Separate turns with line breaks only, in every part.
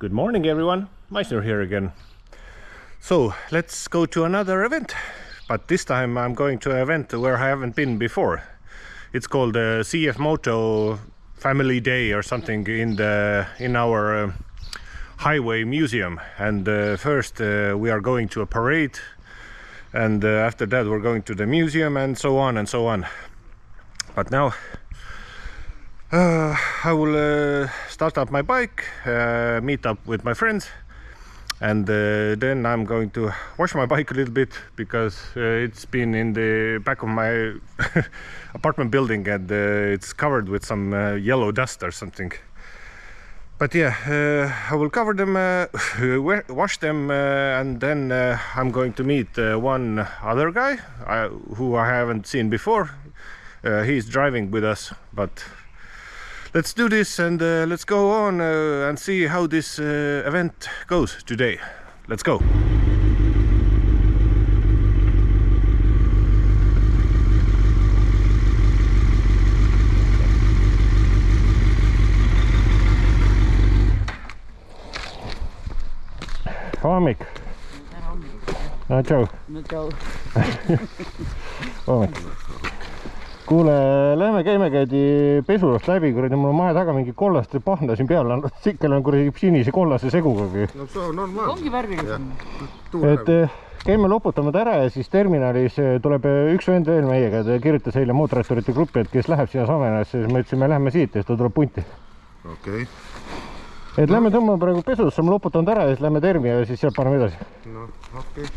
Good morning, everyone. Meissner here again. So let's go to another event, but this time I'm going to an event where I haven't been before. It's called CF Moto Family Day or something in our highway museum. And first we are going to a parade, and after that we're going to the museum, and so on and so on. But now I will start up my bike, meet up with my friends, and then I'm going to wash my bike a little bit because it's been in the back of my apartment building, and it's covered with some yellow dust or something. But yeah, I will cover them, wash them, and then I'm going to meet one other guy who I haven't seen before. He's driving with us, but let's do this, and let's go on and see how this event goes today. Let's go. Hommik. No tšau.
No tšau.
Hommik. Kuule, lähme käidi pesulast läbi, kuradi mul on maja taga mingi kollaste pahna siin peal, sikkel on kuradi sinise kollase segugagi.
No see on normaalne. Ongi värvilisem.
Et käime loputame ära ja siis terminalis tuleb üks vend veel meiega, ta kirjutas eile mootorratturite gruppi, et kes läheb siia Samenasse, siis me ütlesin, me läheme siit ja siis ta tuleb punti.
Okei.
Et lähme tõmbame praegu pesusse, me loputame ära ja siis lähme termi ja siis sealt paneme edasi.
No, okei.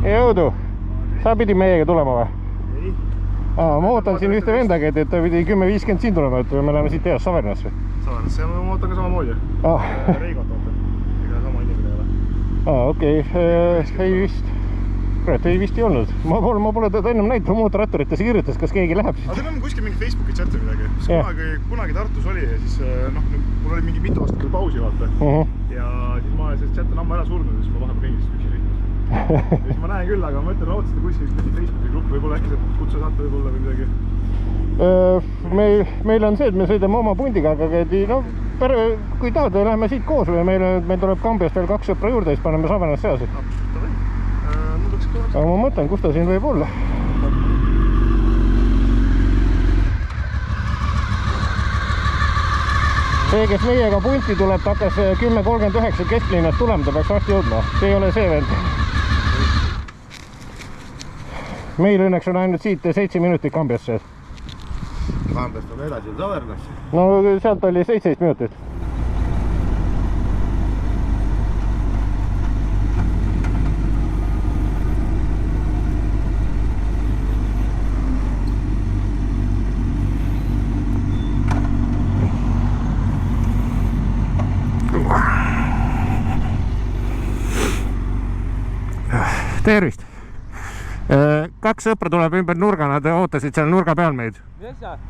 Jõudu! Sa pidi meiega tulema või? Ei. Ma ootan siin ühte vendaga, et ta pidi 10-50 siin tulema, et me läheme siit ees Savernasse.
Savernasse, ma ootan ka samamoodi. Reigot ootan. Ega sama inimene ei ole.
Okei. Ei vist. Kurat, ei vist ei olnud. Ma pole teda ennem näinud mootorratturite, see kirjutas, kas keegi läheb siit.
Aga teil on kuskil mingi Facebooki chat või midagi. Kunagi Tartus oli ja siis mul oli mingi mitu aastat pausi vaata. Ja siis ma see chat on ammu ära surnud ja siis ma vahepeal kõigist üksi sõitmas. Ja siis ma näen küll, aga ma mõtlen ootasite kuskil Facebooki grupp, võib-olla äkki sealt kutse saate võib-olla või midagi. Meil on see, et me sõidame oma pundiga, aga kui tahad, läheme siit koos või meil tuleb Kambiast veel 2 sõpra juurde ja siis paneme Savenast seas. Aga ma mõtlen, kus ta siin võib olla. See, kes meiega punti tuleb, ta hakkas 10.39 kesklinnast tulema, ta peaks varsti jõudma. See ei ole see vend. Meil õnneks on ainult siit 7 minutit Kambiasse.
Kambiast on edasi Savernasse.
No sealt oli 17 minutit. Tervist! 2 sõpra tuleb ümber nurga, nad ootasid seal nurga peal meid.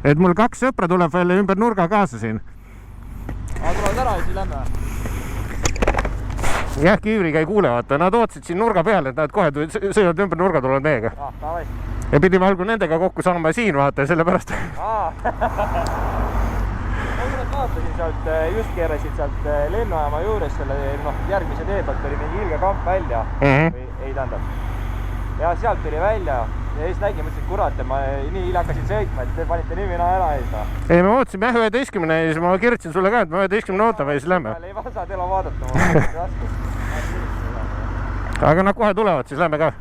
Et mul 2 sõpra tuleb veel ümber nurga kaasa siin.
Tulevad ära ja siis lämme?
Jah, Kiivriga ei kuule, vaata. Nad ootasid siin nurga peal, et nad kohe sõivad ümber nurga tulevad meiega. Ja pidime algul nendega kokku saama siin, vaata, sellepärast.
Ma vaatasin sealt, just keerasid sealt lennujaama juures selle järgmise tee pealt oli mingi ilge kamp välja. Ei tähendab. Ja sealt tuli välja ja siis nägin, mõtlesin, kurat, et ma nii hilja hakkasin sõitma, et te panite nii mina ära ees.
Ei, me ootasime 11 ja siis ma kirjutasin sulle ka, et me 11 ootame ja siis lähme.
Ei vasa teile vaadata.
Aga nad kohe tulevad, siis lähme ka.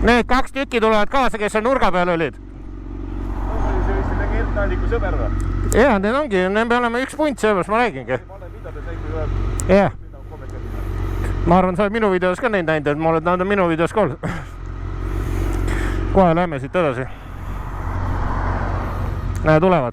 Need 2 tükki tulevad kaasa, kes on nurga peal olid.
See vist midagi Ertnaaliku sõber või?
Jaa, need ongi, me oleme 1 punt seepärast, ma räägingi. Jah. Ma arvan, sa oled minu videos ka neid näinud, et ma oled näinud minu videos ka olnud. Kohe lähme siit edasi. Näe, tulevad.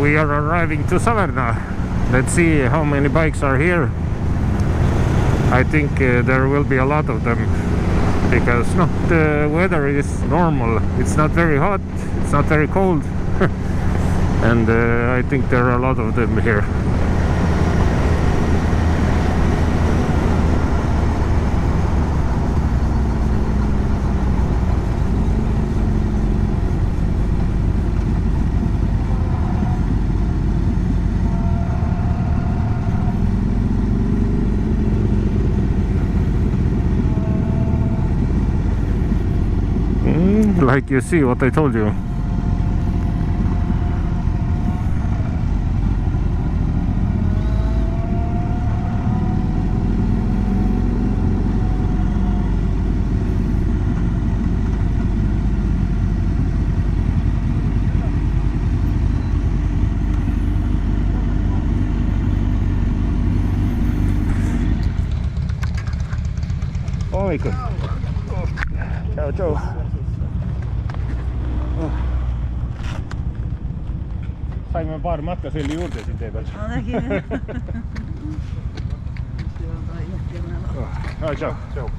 We are arriving to Saverna. Let's see how many bikes are here. I think there will be a lot of them because no, the weather is normal. It's not very hot, it's not very cold, and I think there are a lot of them here. Like you see what I told you. Hommikul. Ciao, ciao. Saime paar matkaselli juurde siin tee peal.
Ma nägin.
Ciao.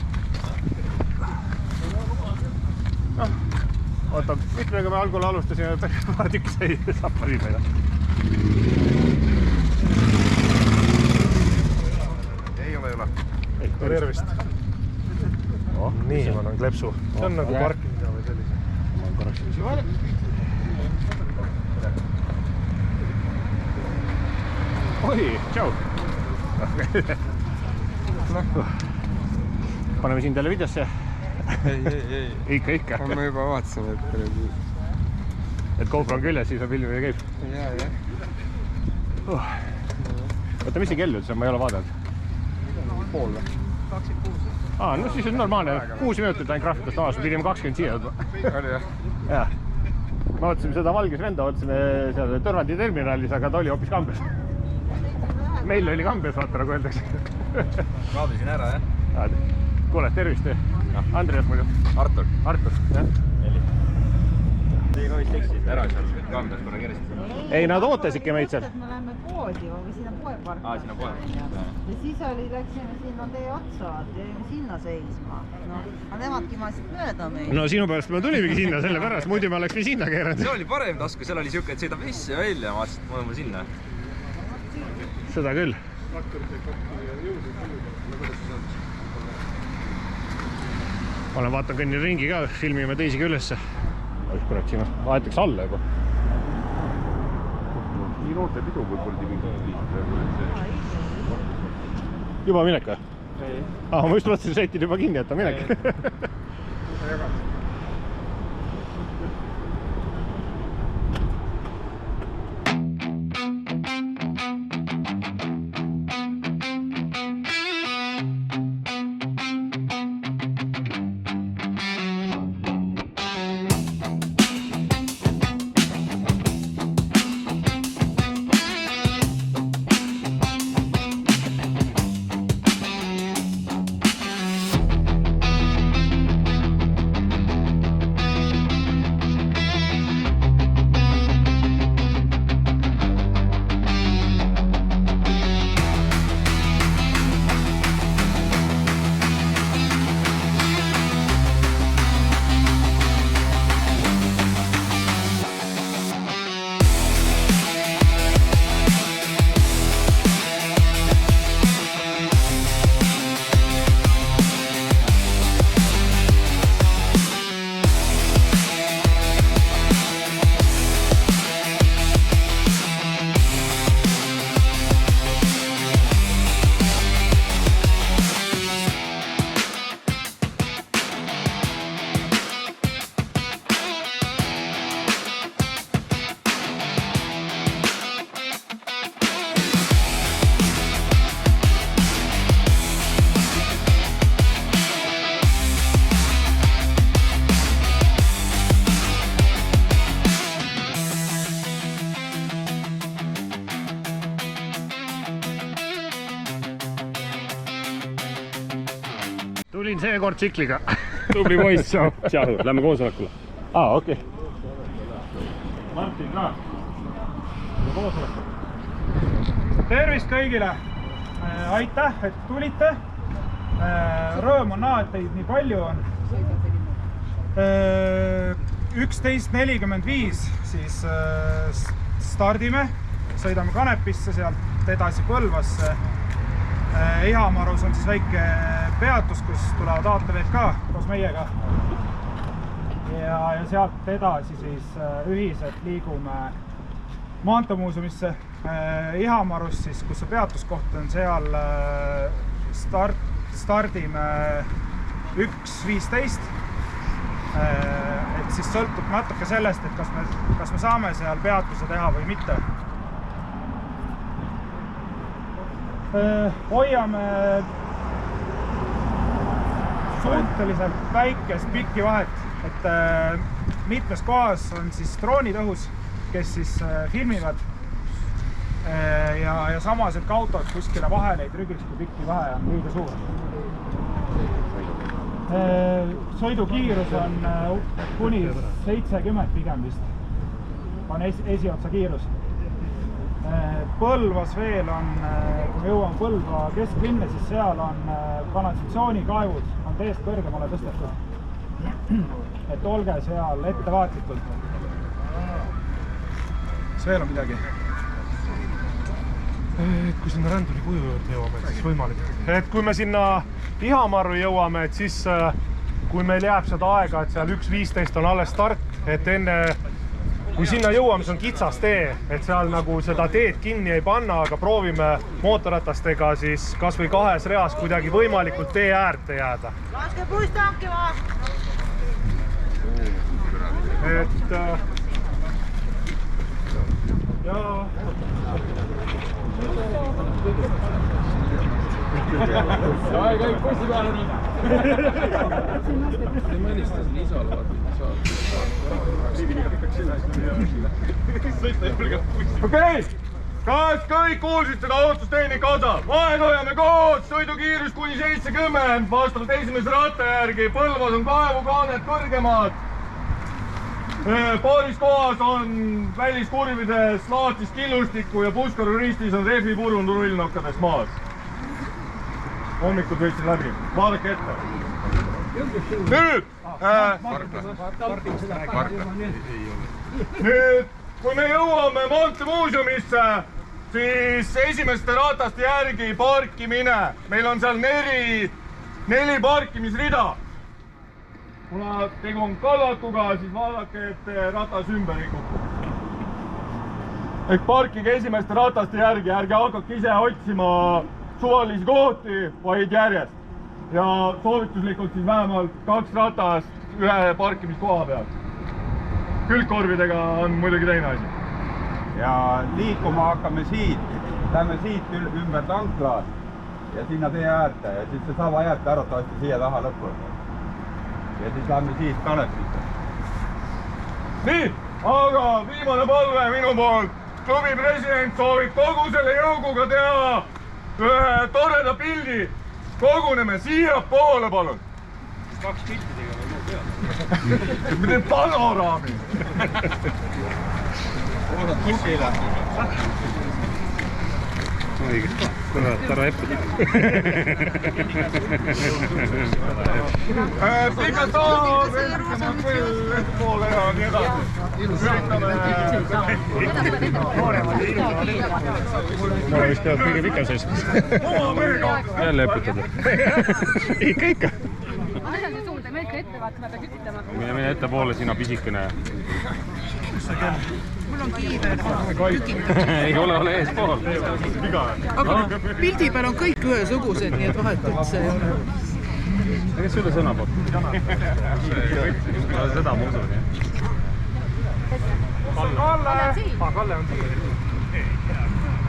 Oota, mitmega me algul alustasime, päris paar tükki sai sappasid meile.
Ei ole. Tervist.
Nii, ma annan klepsu.
See on nagu parkimine või sellise.
Ma olen korraks siin. Oi, tšau! Paneme siin teile videosse.
Ei.
Ikka.
Ma juba vaatasin,
et GoPro on küljes, siis on filmimine käib.
Jah.
Oota, mis see kell üldse on? Ma ei ole vaadanud.
Pool või? 26.
No siis on normaalne. 6 minutit ainult graafikust avas. Pidime 20 siia.
Oli jah?
Jah. Me ootasime seda valges venda, ootasime seal Tõrvandi terminalis, aga ta oli hoopis Kambjas. Meil oli Kambjas, vaata nagu öeldakse.
Kraavisin ära, jah?
Kuule, tervist. Andreas muidu.
Artur.
Jah.
Teie ka vist eksisid ära seal Kambjas korra keristasime.
Ei, nad ootasidki meid seal.
Me läheme poodi või sinna poeparki.
Sinna poeparki.
Ja siis läksime sinna tee otsa, jäime sinna seisma. Aga nemadki maasid mööda meid.
No sinu pärast me tulimegi sinna, selle pärast, muidu me oleks sinna keeranud.
See oli parem tasku, seal oli siuke, et sõidab visse välja, ma vaatasin, et ma olen sinna.
Seda küll. Ma olen vaatan kõnni ringi ka, filmime teisigi ülesse. Kurat, siin aetakse alla juba.
Nii noorte pidu võib-olla mingi
Juba minek või?
Ei.
Ma just mõtlesin, sõitin juba kinni, et on minek.
tulin seekord tsikliga.
Tubli poiss. Tšau, lähme koosolekule.
Okei. Martin ka.
Tervist kõigile! Aitäh, et tulite! Rõõm on näha, et teid nii palju on. 11.45 siis stardime, sõidame Kanepisse, sealt edasi Põlvasse. Ihamarus on siis väike peatus, kus tulevad ATV-d ka koos meiega. Ja sealt edasi siis ühiselt liigume Maanteemuuseumisse Ihamarus, siis, kus see peatuskoht on, seal stardime 1.15. Et siis sõltub natuke sellest, et kas me saame seal peatuse teha või mitte. Hoiame suhteliselt väikest pikki vahet, et mitmes kohas on siis droonid õhus, kes siis filmivad ja samas, et autod kuskile vahele ei trügiks, kui pikki vahe on liiga suur. Sõidukiirus on kuni 70 pigem vist, on esiotsa kiirus. Põlvas veel on, kui me jõuame Põlva kesklinna, siis seal on kanalisatsioonikaevud, on teest kõrgemale tõstetud. Et olge seal ettevaatlikult. Kas veel on midagi?
Kui sinna Ränduli kuju juurde jõuame, siis võimalik. Et kui me sinna Ihamarru jõuame, et siis kui meil jääb seda aega, et seal 1.15 on alles start, et enne kui sinna jõuame, see on kitsas tee, et seal nagu seda teed kinni ei panna, aga proovime mootorratastega siis kas või kahes reas kuidagi võimalikult tee äärte jääda.
Laske puist hankima!
Et ja
Kõik bussi peale nüüd. Te mõnistas Liisal
Okei, kas kõik kuulsid seda ohutustehnika osa? Vahed hoiame koos, sõidukiirus kuni 70, vastavalt esimese ratta järgi. Põlvas on kaevukaanet kõrgemad. Paaris kohas on väliskurvides laatis killustikku ja Puskaru ristis on rehvi purund rullnokkadest maas. Hommikud võitsin läbi. Vaadake ette. Nüüd, kui me jõuame Maanteemuuseumisse, siis esimeste rataste järgi parkimine. Meil on seal neli parkimisrida. Kuna tegu on kallakuga, siis vaadake, et ratas ümber ei kuku. Ehk parkige esimeste rataste järgi, ärge hakake ise otsima suvalisi kohti, vaid järjest. Ja soovituslikult siis vähemalt 2 ratast ühe parkimiskoha peal. Külgkorvidega on muidugi teine asi.
Ja liikuma hakkame siit. Lähme siit ümber tanklaad ja sinna tee äärte ja siis see sama jääbki arvatavasti siia taha lõppu. Ja siis lähme siit Kanepisse.
Nii, aga viimane palve minu poolt. Klubi president soovib kogu selle jõuguga teha ühe toreda pildi. Koguneme siia poole, palun.
2 pilti tegema muu peale.
Me teen panoraami.
Oodad bussile.
Õige, tara eppida.
Pikalt taas, ma küll poole ja nii edasi. Üritame.
Ma vist peab kõige pikem sees. Jälle epitada.
Ikka.
Asjad suurde, me ikka ette vaatame, peab ütlema.
Mine ettepoole, sina pisikene.
Mul on kiire.
Ei ole eespool.
Aga pildi peal on kõik ühesugused, nii et vahet üldse ei ole.
Kes sulle sõna poolt? Seda ma usun, jah.
Kalle! Kalle on siin.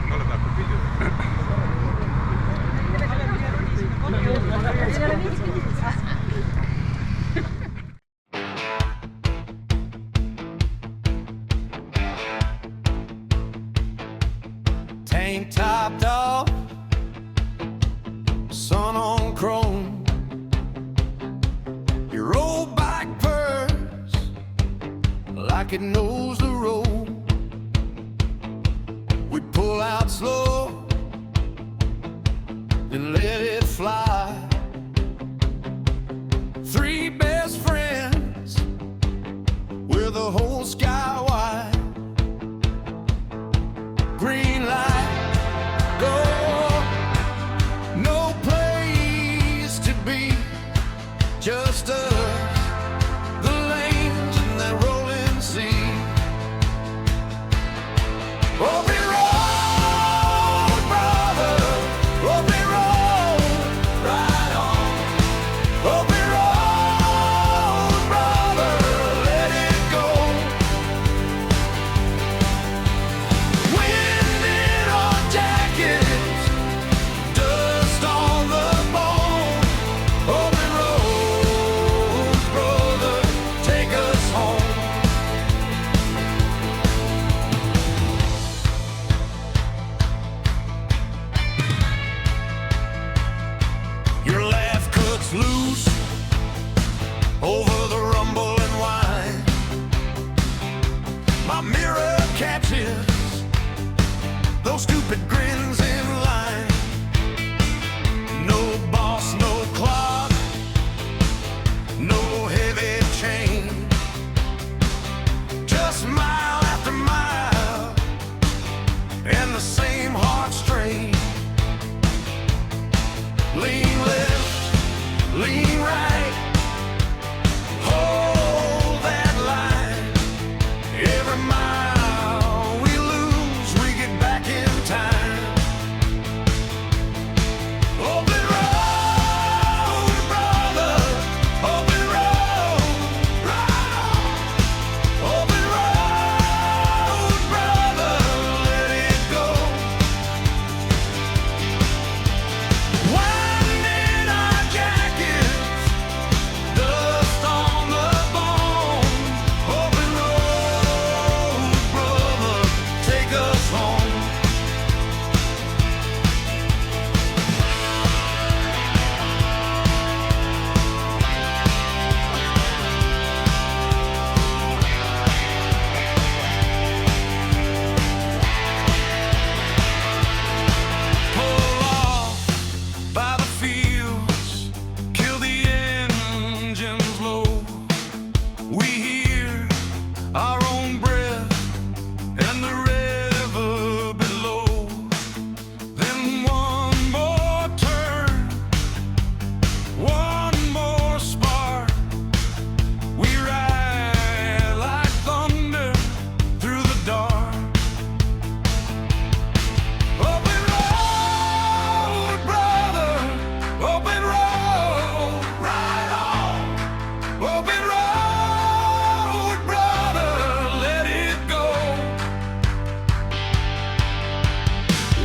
Kalle tahab ka pildi.
Tank topped off, sun on chrome, like it knows the road. We pull out slow and let it fly. Three best friends, we're the whole sky wide. Green light, go, no place to be, just us, the lanes and that rolling sea. Open road, brother, open road, right on. Open road, brother, let it go. Wind in our jackets, dust on the bone. Open road, brother, take us home. Your laugh cuts loose over the rumble and whine. My mirror catches those stupid grins in line. No boss, no clock, no heavy chain, just mile after mile and the same heart strain. Lean left, lean right, hold that line. Every mile we lose, we get back in time. Open road, brother, open road, right on. Open road, brother, let it go. Wind in our jackets, dust on the bone. Open road, brother, take us home. Pull off by the fields, kill the engines low. We hear our own breath and the river below. Then one more turn, one more spark. We ride like thunder through the dark. Open road, brother, open road, right on. Open road, brother, let it go.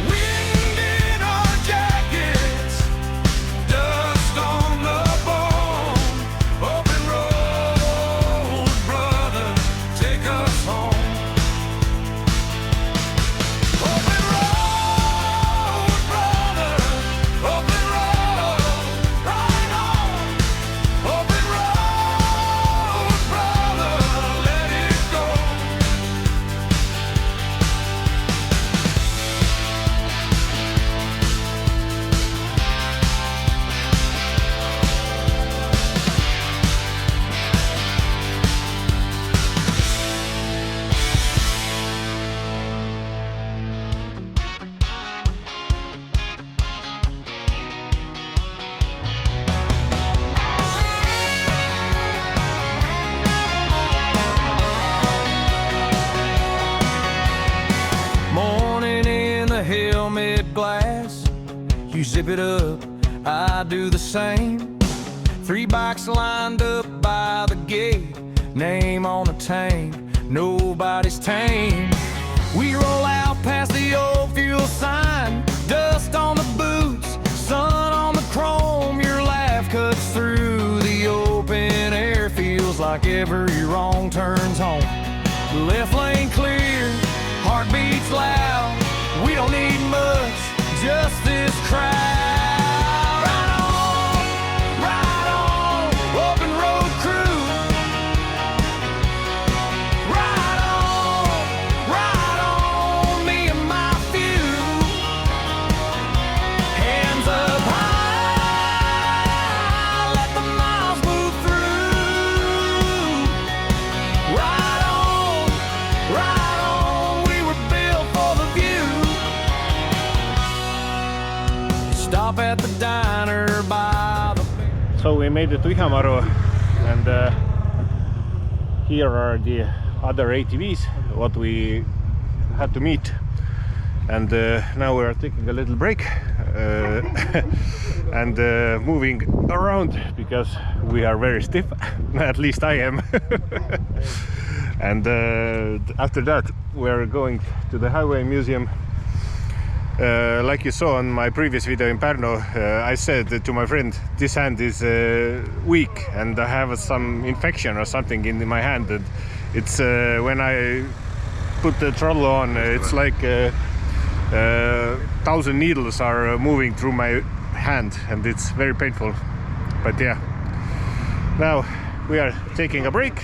Wind in our jackets, dust on the bone. Open road, brother, take us home. Open road, brother, open road, right on. Open road, brother, let it go. Morning in the helmet glass, you zip it up, I do the same. Three bikes lined up by the gate, name on the tank, nobody's tame. We roll out past the old fuel sign, dust on the boots, sun on the chrome. Your laugh cuts through the open air, feels like every wrong turns home. Left lane clear, heartbeats loud, we don't need much, just this crowd. Right on, open road crew. Right
So we made it to Ihamaru, and here are the other ATVs what we had to meet, and now we are taking a little break and moving around because we are very stiff. At least I am. And after that we are going to the Highway Museum. Like you saw on my previous video in Pärnu, I said to my friend, this hand is weak and I have some infection or something in my hand. And it's when I put the throttle on, it's like 1,000 needles are moving through my hand, and it's very painful. But yeah, now we are taking a break.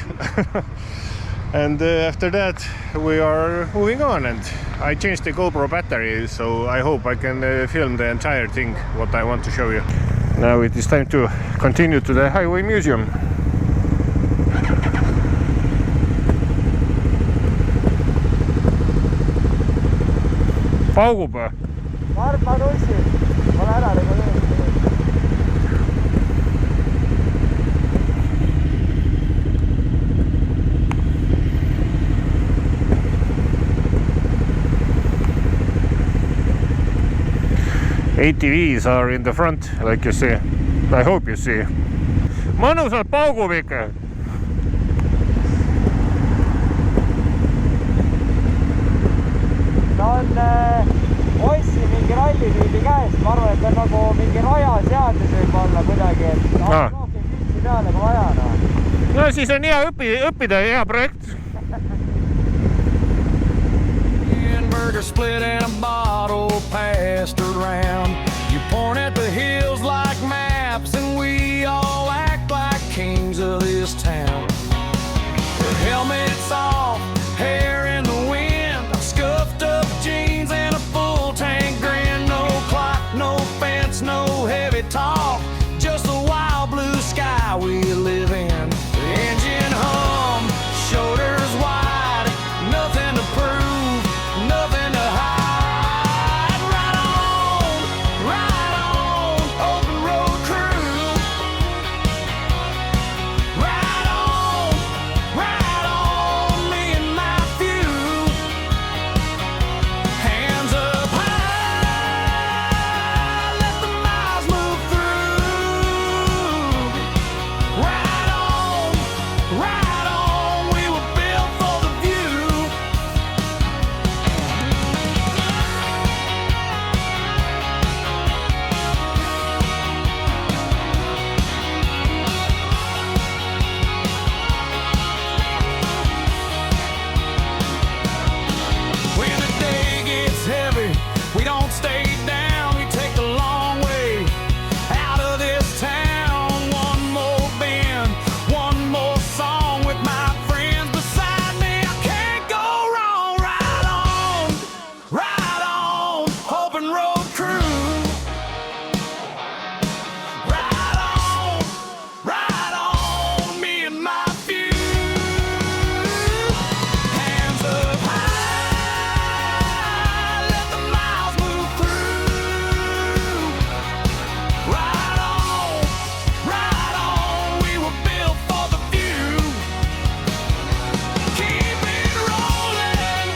And after that we are moving on, and I changed the GoPro battery, so I hope I can film the entire thing what I want to show you. Now it is time to continue to the Highway Museum. Paugub või?
Varba nussid, ole ära reguleerinud.
ATVs are in the front, like you see. I hope you see. Mõnusalt paugub ikka.
Ta on Ossi mingi rallipildi käes, ma arvan, et ta on nagu mingi rajaseadus võib olla kuidagi, et rohkem kütsi peale kui vaja.
No siis on hea õppida, hea projekt.
Burger split and a bottle passed around. You point at the hills like maps, and we all act like kings of this town. The helmets off, hair in the wind, scuffed up jeans and a full tank grin. No clock, no fence, no heavy talk, just a wild blue sky we live in. The engine hum, shoulders wide, nothing to prove, nothing to hide. Right on, open road crew. Right on, me and my few. Hands up high, let the miles move through. Right on, we were built for the view. When the day gets heavy, we don't stay down. We take the long way out of this town. One more bend, one more song with my friends beside me. I can't go wrong. Right on, open road crew. Right on, me and my few. Hands up high, let the miles move through. Right on, we were built for the view. Keep it rolling,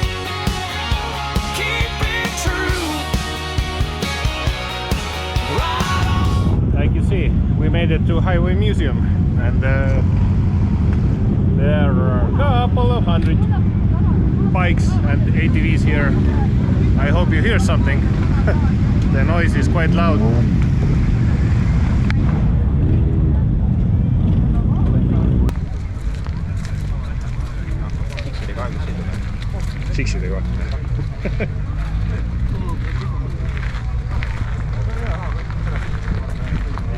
keep it true. Right on.
Like you see, we made it to Highway Museum, and there are a couple of hundred bikes and ATVs here. I hope you hear something. The noise is quite loud. Siksidega või?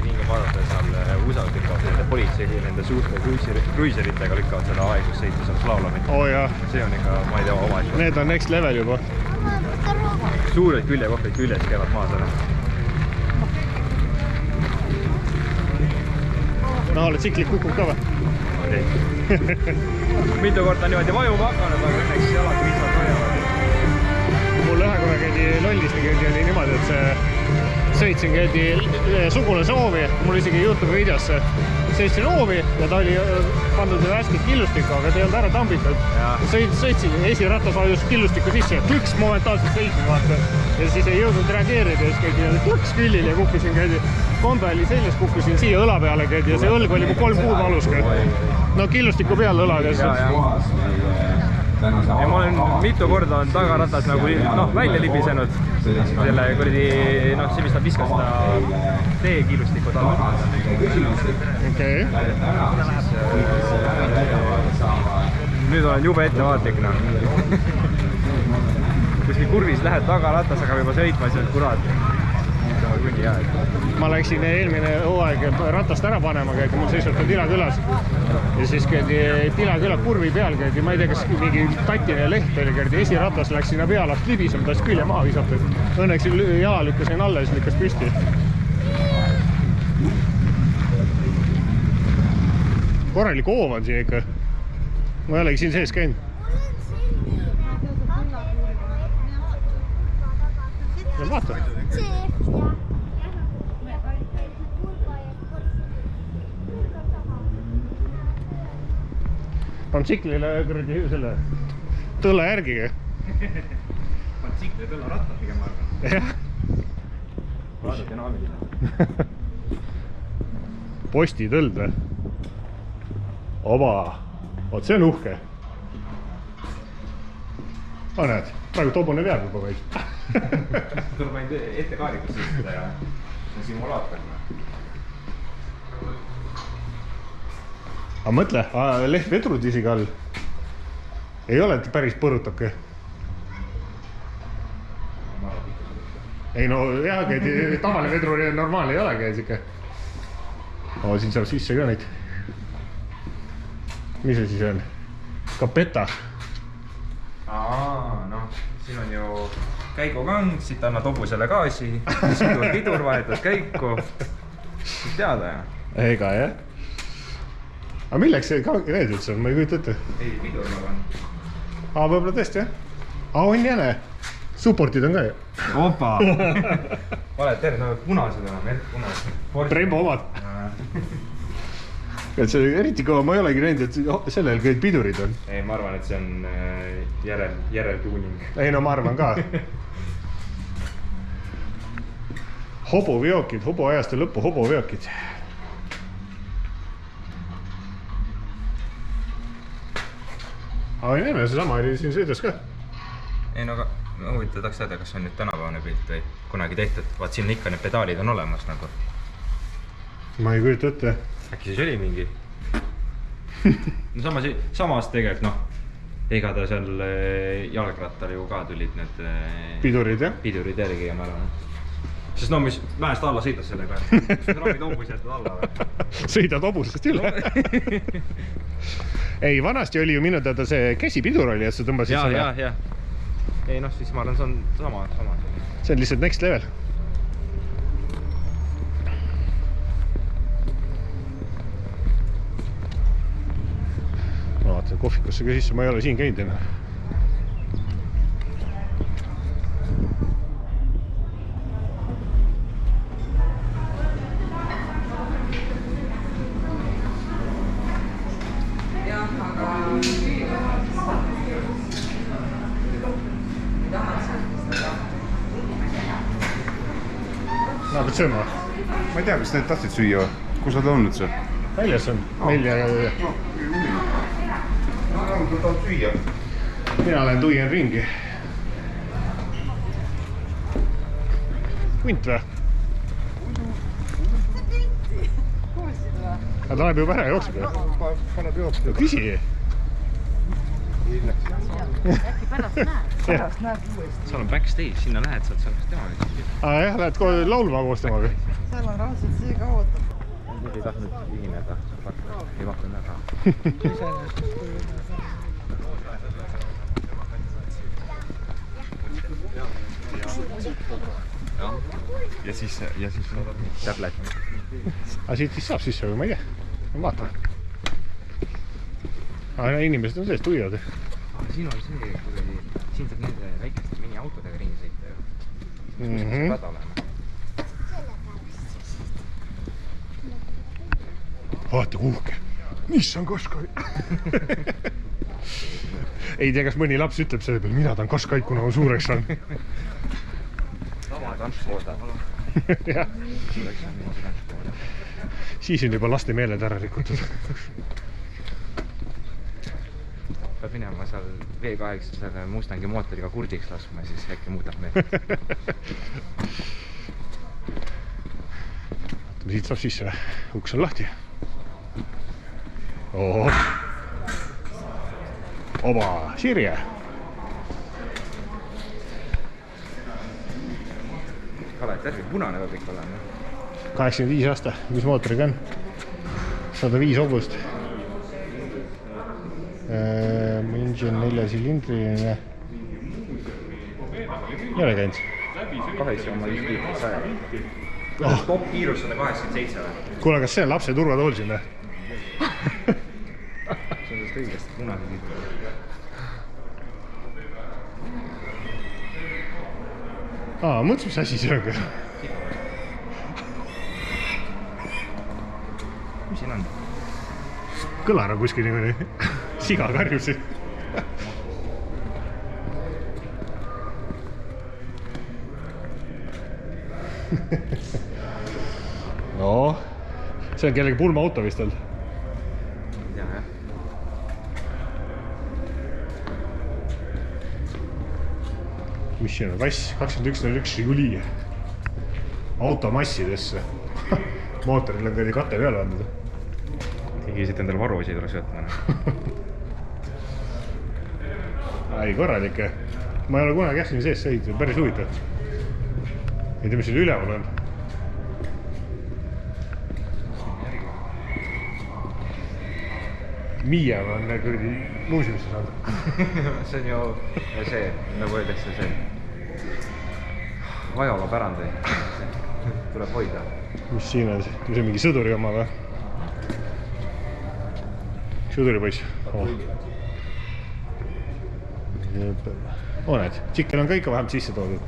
Minge vaadata seal USA-s lükkavad nende politsei, nende suurte kruiseritega lükkavad seda aeglussõitu seal slaalomit.
Oh jah.
See on ikka, ma ei tea, oma asja.
Need on next level juba.
Suured küljekohvrid küljes käivad maas ära.
Nahale tsiklik kukub ka või?
Okei. Mitu korda niimoodi vajuma hakanud, aga õnneks jalad piisavalt hoiavad.
Mul ühe korra käidi lollis, käidi niimoodi, et see sõitsin, käidi sugulase hoovi, mul isegi YouTube videosse sõitsin hoovi ja ta oli pandud värskelt killustikku, aga ta ei olnud ära tambitud. Sõitsin, esiratas vajus killustikku sisse ja klõks momentaalselt sõitsin vaata. Ja siis ei jõudnud reageerida ja siis käidi klõks küllil ja kukkusin, kombe oli seljas, kukkusin siia õla peale ja see õlg oli 3 kuud valus. No killustiku peal õlades.
Ja ma olen mitu korda on tagaratas nagu välja libisenud selle kuradi, see mis nad viskas seda teekillustikku alla.
Okei.
Nüüd olen jube ettevaatlik. Kuskil kurvis lähed tagaratas, aga juba sõitma, siis on kurat.
Ma läksin eelmine hooaeg ratast ära panema, käidi mul seisvalt Tilakülas ja siis käidi Tilaküla kurvi peal, käidi, ma ei tea, kas mingi tatine leht oli, käidi esiratas, läks sinna peale, läks libisema, taas külje maha visatud. Õnneks jala lükkasin alla ja siis lükkas püsti. Korralik hoov on siin ikka. Ma ei olegi siin sees käinud. Ja vaata. Pan tsiklile kuradi selle tõlle järgiga.
Pan tsikli tõlle ratta pigem arvan.
Jah.
Vaada dünaamiline.
Posti tõld või? Oba! Oot, see on uhke. Näed, praegu tobune veab juba vaid.
Tuleb ainult ette kaarikus istuda ja simulaator.
Aga mõtle, lehtvedrud isegi all. Ei ole päris põrutake. Ei no jah, tavale vedru normaalne ei ole käis ikka. Siin saab sisse ka neid. Mis see siis on? Kapeta.
Siin on ju käigukang, siit annad hobusele gaasi, pidur vahetad käiku. Siis teada jah?
Ega jah. Aga milleks see need üldse on? Ma ei kujuta ette.
Ei, pidur nagu on.
Võib-olla tõesti jah. On jäne. Supportid on ka ju.
Opa! Valed terve, punased on, punased.
Brembo omad. See eriti kõva, ma ei olegi näinud, et sellel kõik pidurid on.
Ei, ma arvan, et see on järeltuuning.
Ei, no ma arvan ka. Hoboveokid, hoboajaste lõppu hoboveokid. Aga ei näeme, seesama oli siin sõidas ka.
Ei, no aga huvitav tahaks teada, kas on nüüd tänapäevane pilt või kunagi tehtud. Vaat siin ikka need pedaalid on olemas nagu.
Ma ei kujuta ette.
Äkki siis oli mingi? No samas tegelikult, ega ta seal jalgrattal ju ka tulid need
pidurid, jah?
Pidurid järgi ja ma arvan. Sest mis mäest alla sõidas sellega. Sest raamid hobus jätad alla või?
Sõidad hobusest üle. Ei, vanasti oli ju minu teada see käsipidur oli, et sa tõmbasid selle.
Jah. Ei, siis ma arvan, see on sama.
See on lihtsalt next level. Ma vaatan kohvikusse ka sisse, ma ei ole siin käinud enne. Pead sööma?
Ma ei tea, kas need tahtsid süüa või? Kus nad on nüüd see?
Väljas on meil ja... Mina olen tuien ringi. Hunt või? Ta läheb juba ära, jookseb või?
Paneb jookseb.
Küsi!
Äkki pärast näed uuesti.
Seal on backstage, sinna lähed, saad temaga.
Jah, lähed kohe laulma koos temaga.
Seal on raudselt see ka ootab.
Ei tahtnud ühineda, ei vahtanud ära. Ja siis täplet.
Aga siit siis saab sisse, aga ma ei tea. Ma vaatan. Aga inimesed on sellest tuivad.
Siin on see, siin saab nende väikeste miniautodega ringi sõita ju. Rada olema.
vaata kuhke, Nissan Qashqai. Ei tea, kas mõni laps ütleb selle peale, mina tahan Qashqai, kuna on suureks saanud. Siis on juba laste meeled ära rikutud.
Peab minema seal V8 selle Mustangi mootoriga kurdiks laskma ja siis äkki muudab meelt.
Siit saab sisse, uks on lahti. Oba, Sirje.
Kale, terve punane peab ikka olema.
85 aasta, mis mootoriga on? 105 hobust. Engine 4-silindriline. Ei ole käinud?
8,5 liitrit 100. Top kiirus 187 või?
Kuule, kas see on lapse turvatool siin?
See on sellest õigest punase liitrit.
Mõtles, mis asi see on?
Mis siin on?
Kõlar on kuskil niimoodi. Siga karjub siin. No, see on kellegi pulmaauto vist olnud.
Jah.
Mis siin on? Kass 2101 Juli. Automassidesse. Mootoril on kõige kate peale andnud.
Tegisid endale varuosi tuleks võtma.
Ei, korralik. Ma ei ole kunagi jäsni sees sõid, päris huvitav. Ei tea, mis siin üleval on. Miiam on kurdi muusimisse saanud.
See on ju see, nagu öeldakse, see ajaloopärand või? Tuleb hoida.
Mis siin on? See on mingi sõduri oma või? Sõduripoiss. Näed, tšikkel on ka ikka vähemalt sisse toodud.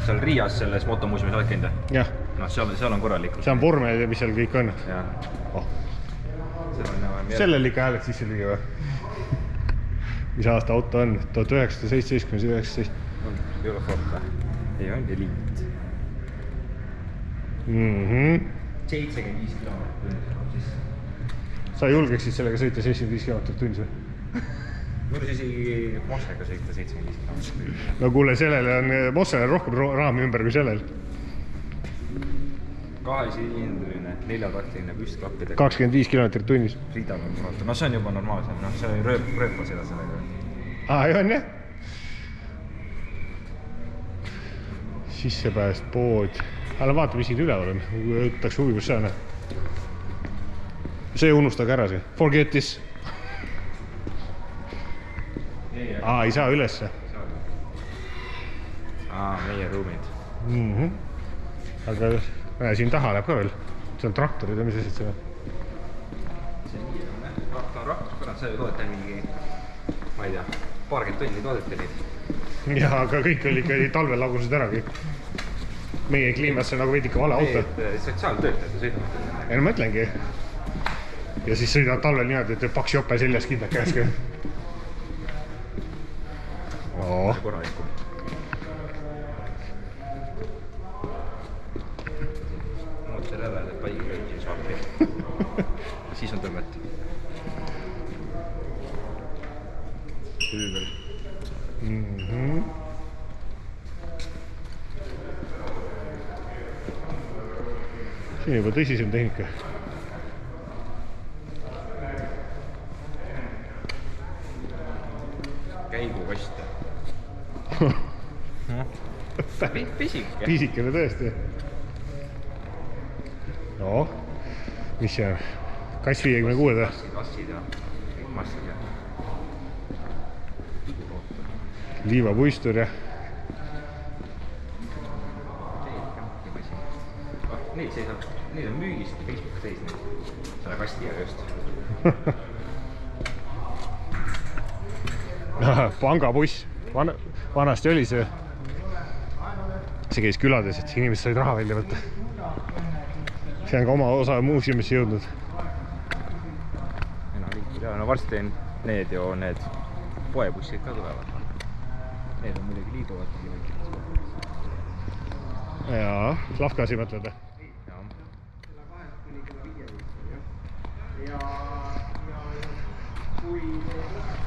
Seal Riias selles motomuuseumis oled käinud?
Jah.
No seal on korralik.
See on vormel ja mis seal kõik on. Sellel ikka hääled sisse lüüa või? Mis aasta auto on? 1917-19.
Ei ole Ford või? Ei on Elite. 75 kilomeetrit.
Sa julgeksid sellega sõita 75 kilomeetrit tunnis või?
Võiks isegi Mossega sõita 75 kilomeetrit.
No kuule, sellele on Mossele rohkem raami ümber kui sellel.
2-silindriline, 4-taktiline püstklappidega.
25 kilomeetrit tunnis.
Sõidab on vaata. No see on juba normaalsem. No see on rööpa seda sellega.
Ei on jah? Sissepääst, pood. Aga vaata, mis siin üleval on. Võtaks huvi, kus see on. See unustage ära see. Forget this. Ei saa ülesse.
Meie ruumid.
Aga siin taha läheb ka veel. See on traktorid ja mis asjad see on?
See on nii, rahvus pärand, see toodete mingi, ma ei tea, paarkümmend tonni toodete neid.
Jaa, aga kõik oli ikka talvel lagusid ära kõik. Meie kliimasse nagu veidike vale auto.
Sotsiaaltöötajad sõidavad.
Ei no ma mõtlengi. Ja siis sõidavad talvel niimoodi, et paks jope seljas kindlad käes ka.
Korralikum. Mootor lävel, et paigi kõigi saab veel. Siis on tõmmet. Hüüvel.
See on juba tõsisem tehnika.
Käigukast. Pisike.
Pisikene tõesti. No, mis see on? Kass 56 või?
Kassid ja massid ja.
Liivapuistur ja.
Neid on müügist Facebook täis neid. Selle kastiga just.
Pangabuss. Vanasti oli see. See käis külades, et inimesed said raha välja võtta. see on ka oma osa muuseumisse jõudnud.
No varsti teen need ju need poebussid ka tulevad. Need on muidugi liiguvad.
Jaa, Lavkasi mõtled?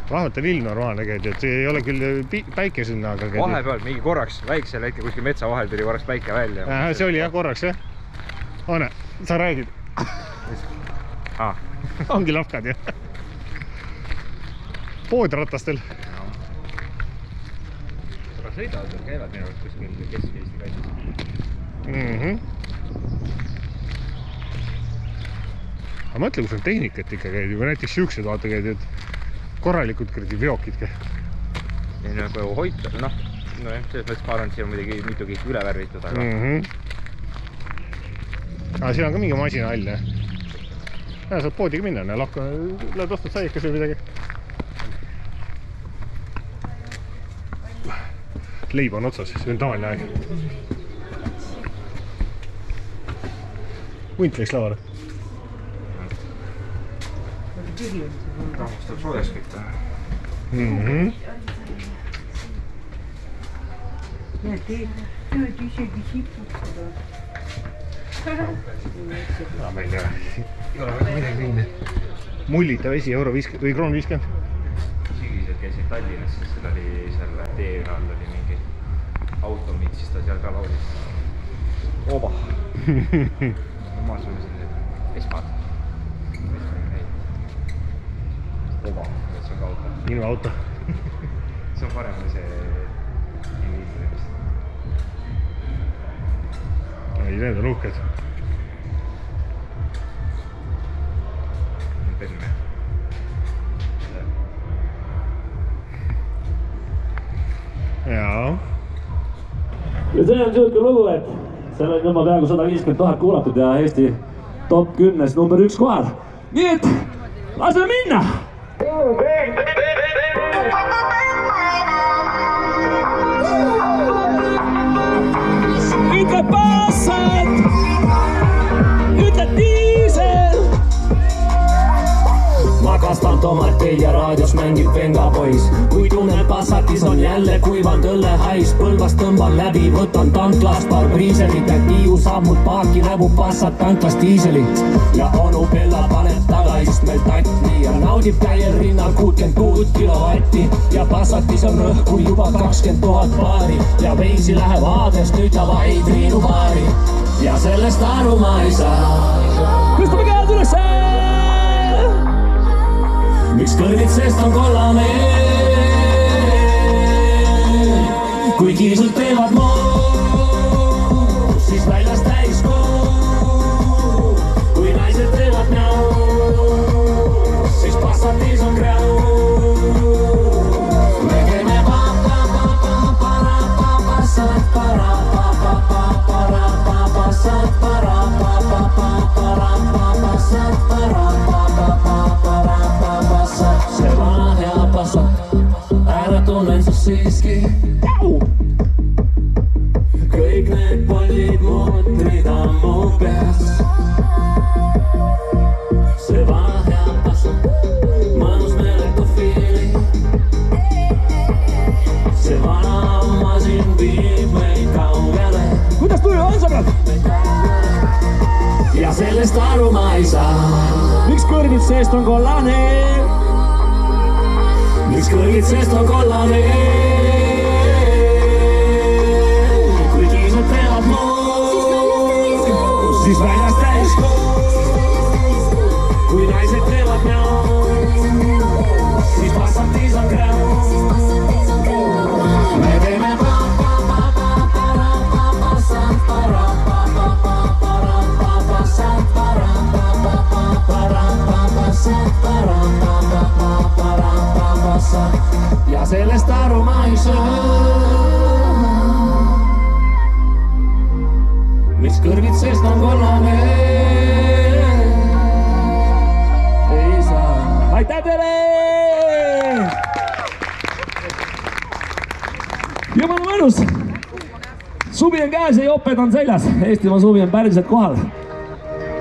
Vähemalt on ilm normaalne käid, et see ei ole küll päike sinna, aga käid...
Vahepeal mingi korraks väiksel hetkel kuskil metsa vahel tuli korraks päike välja.
See oli jah korraks, jah? Anne, sa räägid? Ongi Lavkad, jah? Poodrattastel.
Aga sõidavad veel käivad minu kuskil Kesk-Eesti kaitses.
Aga mõtle, kus on tehnikat ikka käid, juba näiteks siuksed vaata käid, et korralikud kõrdi veokidki.
Ja nagu hoita, noh, selles mõttes ma arvan, et siin on muidugi mitugi üle värvitud, aga...
Aga siin on ka mingi masina all, jah? Ja saad poodiga minna, lähed ostad saiakas või midagi. Leib on otsas, see on tavaline aeg. Hunt läks lavale.
Rahvustab soojas kõik taha.
Tööd isegi siputada.
Meil ei ole midagi minna. Mullita vesi euro 50 või kroon 50.
Sügised käisid Tallinnas, siis seal oli selle tee all oli mingi automid, siis ta seal ka laulis. Oba! Normaal sul selline esmad. Oba, see on ka auto.
Minu auto.
See on parem kui see inimesest.
Ei, need on uhked.
Penne.
Jaa.
Ja see on siuke lugu, et seal on juba peaaegu 150 000 kuulatud ja Eesti top 10 number 1 kohal. Nii et lase minna! Ütle Passat, ütle Diesel. Makastan tomateil ja raadios mängib vengapois. Kui tunnen Passatis on jälle kuivanud õllehais. Põlvast tõmban läbi, võtan tanklast paar priiselit. Tiiu saab mult paaki näbu Passat tanklas diiselit. Ja onu Bella paneb taga istmel tatti ja naudib käiel rinnal 66 kilovatti. Ja Passatis on rõhku juba 20 000 paari. Ja veisi läheb aadest nüüd ta vaid Triinu baari. Ja sellest aru ma ei saa. Tõstame käed ülesse! Miks kõrvid seest on kollane? Kui kiisud teevad moo, siis väljas täis kuu. Kui naised teevad näo, siis Passatis on kräu. Me käime Passat para Passat para Passat para see vana hea Passat, ära tunnen su siiski. Kõik need pollid mutrid on mu peas. See vana hea Passat, mõnus meeletu fiili. See vana masin viib meid kaugele. Kuidas tuju on sõbrad? Ja sellest aru ma ei saa. Miks kõrgid seest on kollane? Miks kõrgid seest on kollane? Kui kiisud teevad muu, siis väljas täis kuu. Kui naised teevad näo, siis Passatis on kräu. Me teeme Passat para ja sellest aru ma ei saa. Miks kõrgid seest on kollane? Ei saa. Aitäh teile! Jumala mõnus! Suvi on käes ja joped on seljas. Eestimaa suvi on päriselt kohal.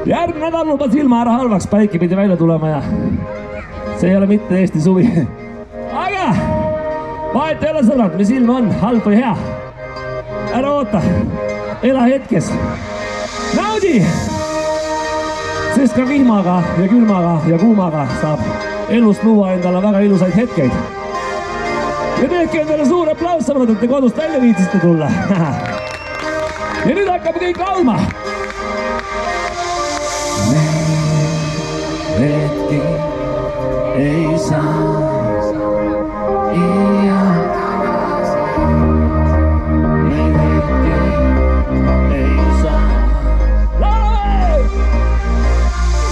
Järgmine nädal lubas ilma ära halvaks, päike pidi välja tulema ja see ei ole mitte Eesti suvi. Aga vahet ei ole sõbrad, mis ilm on, halb või hea. Ära oota, ela hetkes. Naudi! Sest ka vihmaga ja külmaga ja kuumaga saab elust luua endale väga ilusaid hetkeid. Ja tehke endale suur aplaus, sõbrad, et te kodust välja viitsiste tulla. Ja nüüd hakkab kõik laulma. Hetki ei saa iial tagasi. Neid hetki ei saa. Laulame!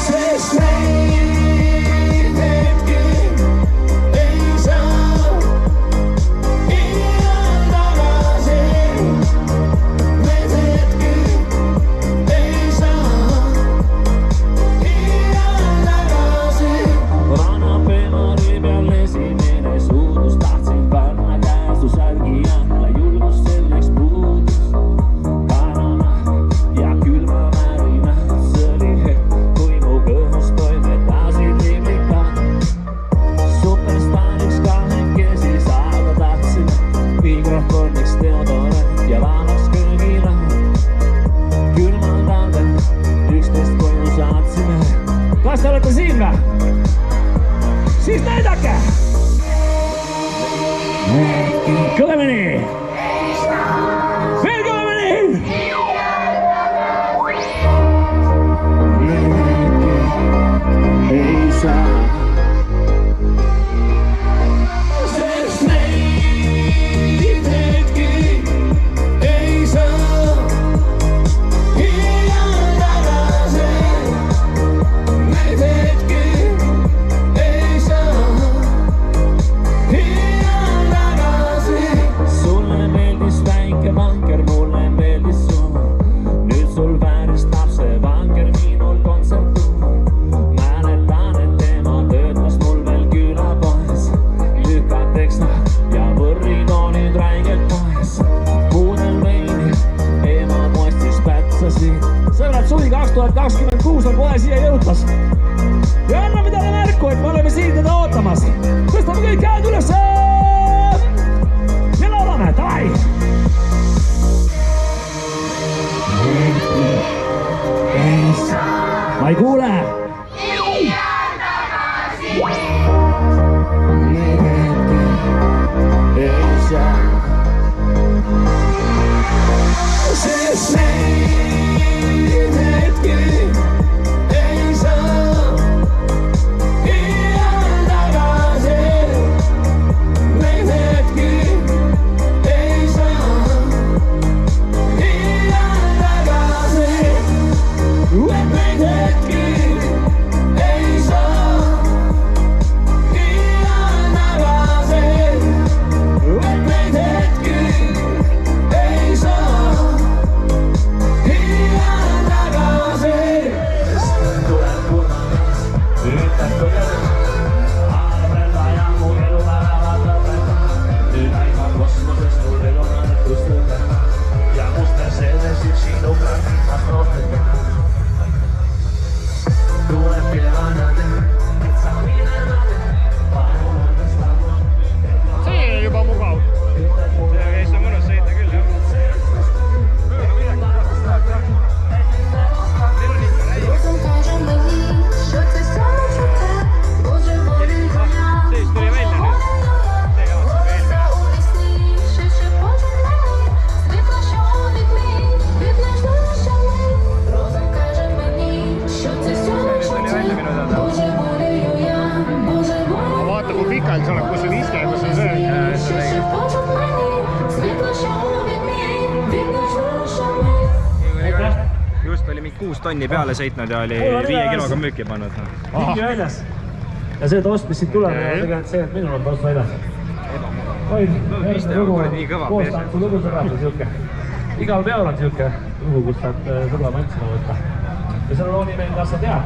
Sest neid hetki ei saa iial tagasi. Neid hetki ei saa iial tagasi. Vana penari peal esimene suudus, tahtsin panna käesu särgi alla, julgus selleks puudus. Parana ja külma värina, see oli hetk, kui mu kõhus toime tasid limlikad. Superstaariks kahekesi saada tahtsime, mikrofoniks Theodoret ja lavaks köögina. Külmal talvel 11 koju saatsime. Kas te olete siin või? Siis näidake! Kõvemini! Veel kõvemini! Ei saa. Sest neid hetki ei saa iial tagasi. Neid hetki ei saa iial tagasi. Sulle meeldis väike vanker, mulle meeldis suur. Nüüd sul vääristab see vanker minul kontsertu. Mäletan, et tema töötas mul veel külapoes. Lükateks ja võrrid on nüüd räigelt poes. Puudel veini, ema moestis pätsasid. Sõbrad, suvi 2026 on kohe siia jõutas. Ja anname talle märku, et me oleme siin teda ootamas. Tõstame kõik käed üles! Ja laulame, davai! Ma ei kuule! Ei saa. Sest neid hetki ei saa iial tagasi. Neid hetki ei saa iial tagasi. Neid hetki ei saa iial tagasi. Neid hetki ei saa iial tagasi. Tuleb kurnamees, ütleb kõigest. Arvelda ja mu elu väravad lõpetab. Nüüd aivan kosmoses, mul elu mäletust lõpetab. Ja muster selles üks sinu praktikas rohkem. Tuleb kevanade, et sa minema palun andestada.
See on juba mugav.
See käis on mõnus sõita küll, jah. Siis tuli välja nüüd. See kavatseb eelmine.
Vaata, kui pikalt see on, kus on iske, kus on söök.
Just oli mingi 6 tonni peale sõitnud ja oli 5 kiloga müüki pannud.
Mingi väljas. Ja see tost, mis siit tuleb, on tegelikult see, et minul on tost väljas. Oi, järgmine lugu on koostantsu lugu sõbrad, siuke. Igal peol on siuke lugu, kus saad sõbra mantsima võtta. Ja selle loo nimi on Kas sa tead?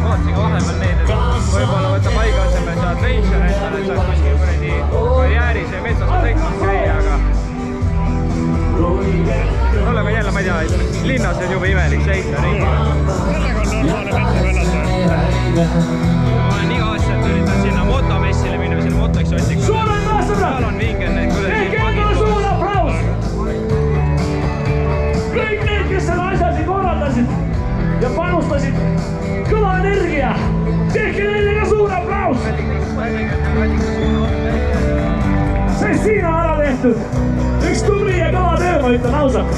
Vaatasin vahepeal neid, et võib-olla võtta paiga asemel saad veisja endale, et saad kuskil karjääris ja metsas sõitmas käia, aga
linnas on jube imelik sõita ringi.
Sellega on normaalne metsa vennata.
Ma olen iga aastat üritanud sinna motomessile minna, sinna motoeksotikule. Seal on vingel need kuidagi pagid.
Kõik need, kes selle asja siin korraldasid ja panustasid, kõva energia, tehke neile ka suur aplaus! Sest siin on ära tehtud üks tubli ja kõva töö, ma ütlen ausalt.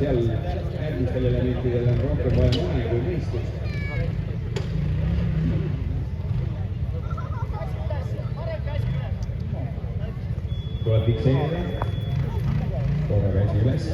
Seal järgmistel elementidel on rohkem vaja mõne kui mõistust. Tuleb fikseerida. Korra käsi üles.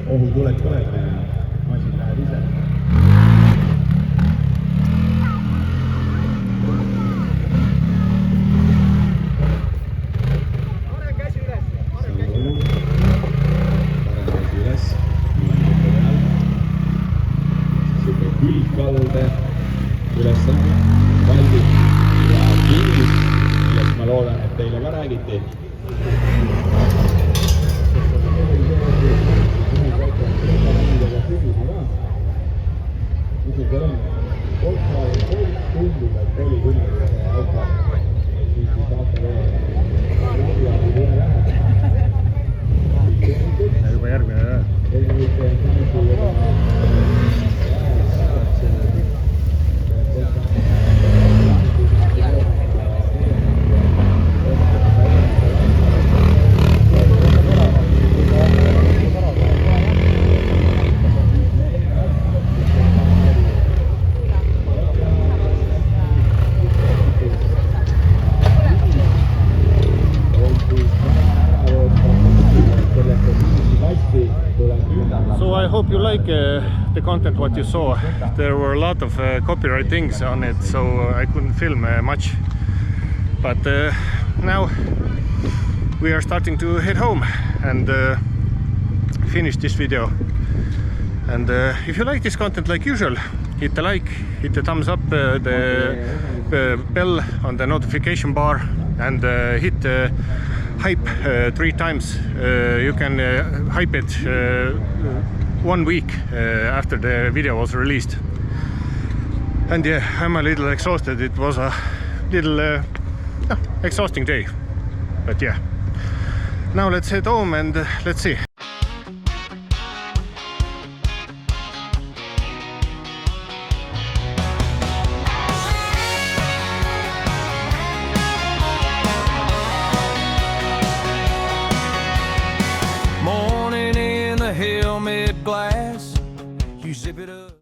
Ohu tuled põlema ja masin läheb ise.
Parem käsi üles.
Parem käsi üles. Siuke külgkalde ülesanne, valdid ja kiivis, millest ma loodan, et teile ka räägiti. Isegi on otsa ja tundub, et oli küll auto. Siis saate veel
juba järgmine jah. So I hope you like the content what you saw. There were a lot of copyright things on it, so I couldn't film much. But now we are starting to head home and finish this video. And if you like this content like usual, hit the like, hit the thumbs up, the bell on the notification bar, and hit the hype 3 times. You can hype it 1 week after the video was released. And yeah, I'm a little exhausted. It was a little exhausting day, but yeah, now let's head home and let's see.